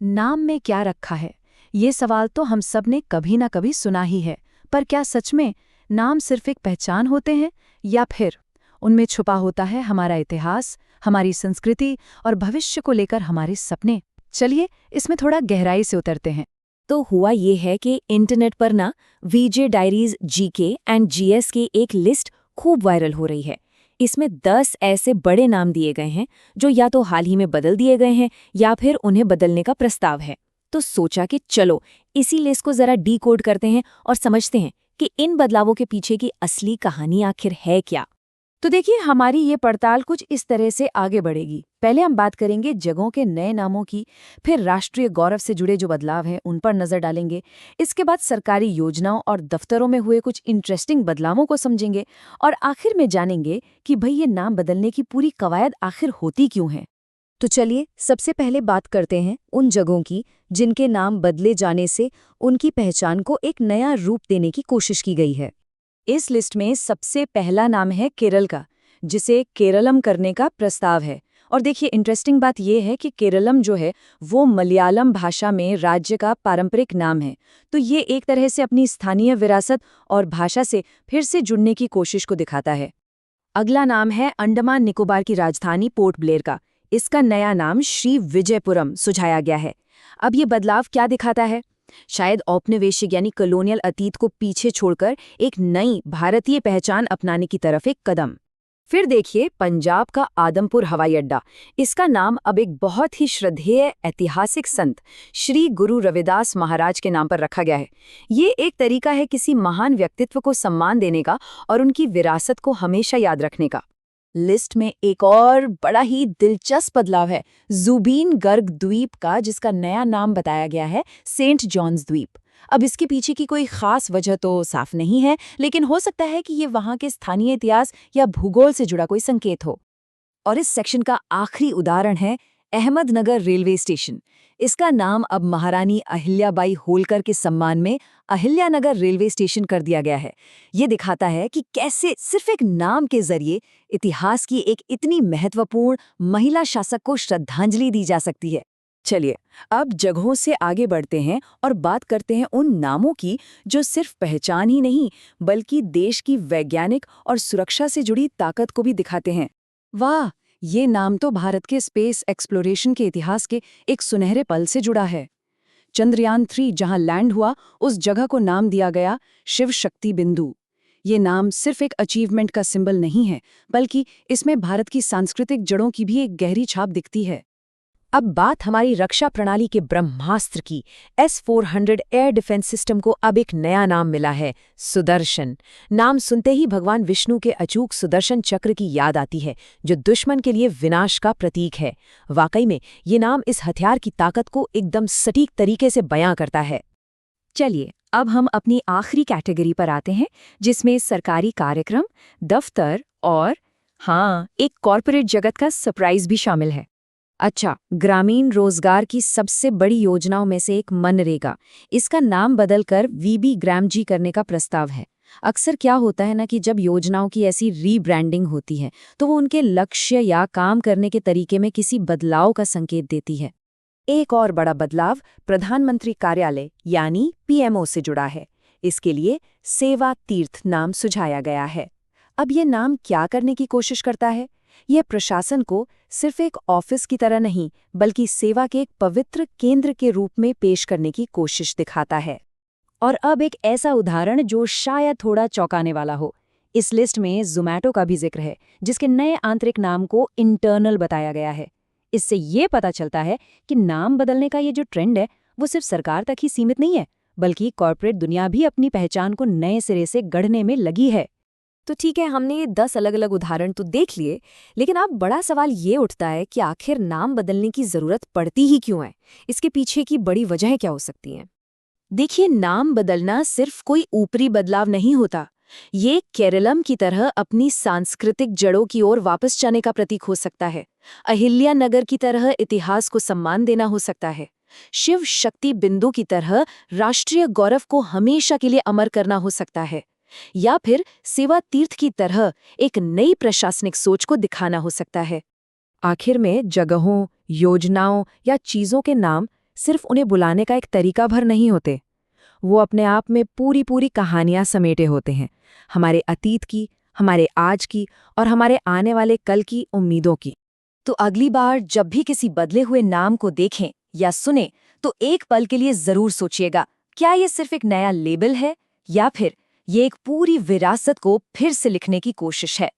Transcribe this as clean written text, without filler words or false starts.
नाम में क्या रखा है? ये सवाल तो हम सब ने कभी ना कभी सुना ही है, पर क्या सच में नाम सिर्फ एक पहचान होते हैं या फिर उनमें छुपा होता है हमारा इतिहास, हमारी संस्कृति और भविष्य को लेकर हमारे सपने? चलिए इसमें थोड़ा गहराई से उतरते हैं। तो हुआ ये है कि इंटरनेट पर ना वीजे डायरीज जीके एंड जीएस की एक लिस्ट खूब वायरल हो रही है। इसमें 10 ऐसे बड़े नाम दिए गए हैं जो या तो हाल ही में बदल दिए गए हैं या फिर उन्हें बदलने का प्रस्ताव है। तो सोचा कि चलो इसी लिस्ट को जरा डीकोड करते हैं और समझते हैं कि इन बदलावों के पीछे की असली कहानी आखिर है क्या। तो देखिए, हमारी ये पड़ताल कुछ इस तरह से आगे बढ़ेगी। पहले हम बात करेंगे जगहों के नए नामों की, फिर राष्ट्रीय गौरव से जुड़े जो बदलाव हैं उन पर नजर डालेंगे। इसके बाद सरकारी योजनाओं और दफ्तरों में हुए कुछ इंटरेस्टिंग बदलावों को समझेंगे और आखिर में जानेंगे कि भाई ये नाम बदलने की पूरी कवायद आखिर होती क्यों है। तो चलिए सबसे पहले बात करते हैं उन जगहों की जिनके नाम बदले जाने से उनकी पहचान को एक नया रूप देने की कोशिश की गई है। इस लिस्ट में सबसे पहला नाम है केरल का, जिसे केरलम करने का प्रस्ताव है। और देखिए, इंटरेस्टिंग बात यह है कि केरलम जो है वो मलयालम भाषा में राज्य का पारंपरिक नाम है। तो ये एक तरह से अपनी स्थानीय विरासत और भाषा से फिर से जुड़ने की कोशिश को दिखाता है। अगला नाम है अंडमान निकोबार की राजधानी पोर्ट ब्लेयर का। इसका नया नाम श्री विजयपुरम सुझाया गया है। अब ये बदलाव क्या दिखाता है? शायद औपनिवेशिक यानी कॉलोनियल अतीत को पीछे छोड़कर एक नई भारतीय पहचान अपनाने की तरफ एक कदम। फिर देखिए पंजाब का आदमपुर हवाई अड्डा। इसका नाम अब एक बहुत ही श्रद्धेय ऐतिहासिक संत श्री गुरु रविदास महाराज के नाम पर रखा गया है। ये एक तरीका है किसी महान व्यक्तित्व को सम्मान देने का और उनकी विरासत को हमेशा याद रखने का। लिस्ट में एक और बड़ा ही दिलचस्प बदलाव है ज़ुबीन गर्ग द्वीप का, जिसका नया नाम बताया गया है सेंट जॉन्स द्वीप। अब इसके पीछे की कोई खास वजह तो साफ नहीं है, लेकिन हो सकता है कि ये वहाँ के स्थानीय इतिहास या भूगोल से जुड़ा कोई संकेत हो। और इस सेक्शन का आखिरी उदाहरण है अहमदनगर रेलवे स्टेशन। इसका नाम अब महारानी अहिल्याबाई होलकर के सम्मान में अहिल्यानगर रेलवे स्टेशन कर दिया गया है। ये दिखाता है कि कैसे सिर्फ एक नाम के जरिए इतिहास की एक इतनी महत्वपूर्ण महिला शासक को श्रद्धांजलि दी जा सकती है। चलिए अब जगहों से आगे बढ़ते हैं और बात करते हैं उन नामों की जो सिर्फ पहचान ही नहीं बल्कि देश की वैज्ञानिक और सुरक्षा से जुड़ी ताकत को भी दिखाते हैं। वाह, ये नाम तो भारत के स्पेस एक्सप्लोरेशन के इतिहास के एक सुनहरे पल से जुड़ा है। चंद्रयान 3 जहां लैंड हुआ, उस जगह को नाम दिया गया शिव शक्ति बिंदु। ये नाम सिर्फ एक अचीवमेंट का सिंबल नहीं है, बल्कि इसमें भारत की सांस्कृतिक जड़ों की भी एक गहरी छाप दिखती है। अब बात हमारी रक्षा प्रणाली के ब्रह्मास्त्र की। S-400 एयर डिफेंस सिस्टम को अब एक नया नाम मिला है, सुदर्शन। नाम सुनते ही भगवान विष्णु के अचूक सुदर्शन चक्र की याद आती है, जो दुश्मन के लिए विनाश का प्रतीक है। वाकई में ये नाम इस हथियार की ताकत को एकदम सटीक तरीके से बयां करता है। चलिए अब हम अपनी आखिरी कैटेगरी पर आते हैं, जिसमें सरकारी कार्यक्रम, दफ्तर और हाँ, एक कॉरपोरेट जगत का सरप्राइज भी शामिल है। अच्छा, ग्रामीण रोजगार की सबसे बड़ी योजनाओं में से एक मनरेगा। इसका नाम बदलकर वीबी ग्रामजी करने का प्रस्ताव है। अक्सर क्या होता है ना कि जब योजनाओं की ऐसी रीब्रांडिंग होती है तो वो उनके लक्ष्य या काम करने के तरीके में किसी बदलाव का संकेत देती है। एक और बड़ा बदलाव प्रधानमंत्री कार्यालय यानी पीएमओ से जुड़ा है। इसके लिए सेवा तीर्थ नाम सुझाया गया है। अब ये नाम क्या करने की कोशिश करता है? यह प्रशासन को सिर्फ एक ऑफिस की तरह नहीं बल्कि सेवा के एक पवित्र केंद्र के रूप में पेश करने की कोशिश दिखाता है। और अब एक ऐसा उदाहरण जो शायद थोड़ा चौंकाने वाला हो। इस लिस्ट में ज़ोमैटो का भी जिक्र है, जिसके नए आंतरिक नाम को इंटरनल बताया गया है। इससे ये पता चलता है कि नाम बदलने का ये जो ट्रेंड है वो सिर्फ सरकार तक ही सीमित नहीं है, बल्कि कॉर्पोरेट दुनिया भी अपनी पहचान को नए सिरे से गढ़ने में लगी है। तो ठीक है, हमने ये 10 अलग अलग उदाहरण तो देख लिए, लेकिन अब बड़ा सवाल ये उठता है कि आखिर नाम बदलने की जरूरत पड़ती ही क्यों है? इसके पीछे की बड़ी वजहें क्या हो सकती हैं? देखिए, नाम बदलना सिर्फ कोई ऊपरी बदलाव नहीं होता। ये केरलम की तरह अपनी सांस्कृतिक जड़ों की ओर वापस जाने का प्रतीक हो सकता है। अहिल्यानगर की तरह इतिहास को सम्मान देना हो सकता है। शिव शक्ति बिंदु की तरह राष्ट्रीय गौरव को हमेशा के लिए अमर करना हो सकता है। या फिर सेवा तीर्थ की तरह एक नई प्रशासनिक सोच को दिखाना हो सकता है। आखिर में जगहों, योजनाओं या चीजों के नाम सिर्फ उन्हें बुलाने का एक तरीका भर नहीं होते। वो अपने आप में पूरी पूरी कहानियां समेटे होते हैं, हमारे अतीत की, हमारे आज की और हमारे आने वाले कल की उम्मीदों की। तो अगली बार जब भी किसी बदले हुए नाम को देखें या सुने तो एक पल के लिए जरूर सोचिएगा, क्या ये सिर्फ एक नया लेबल है या फिर ये एक पूरी विरासत को फिर से लिखने की कोशिश है।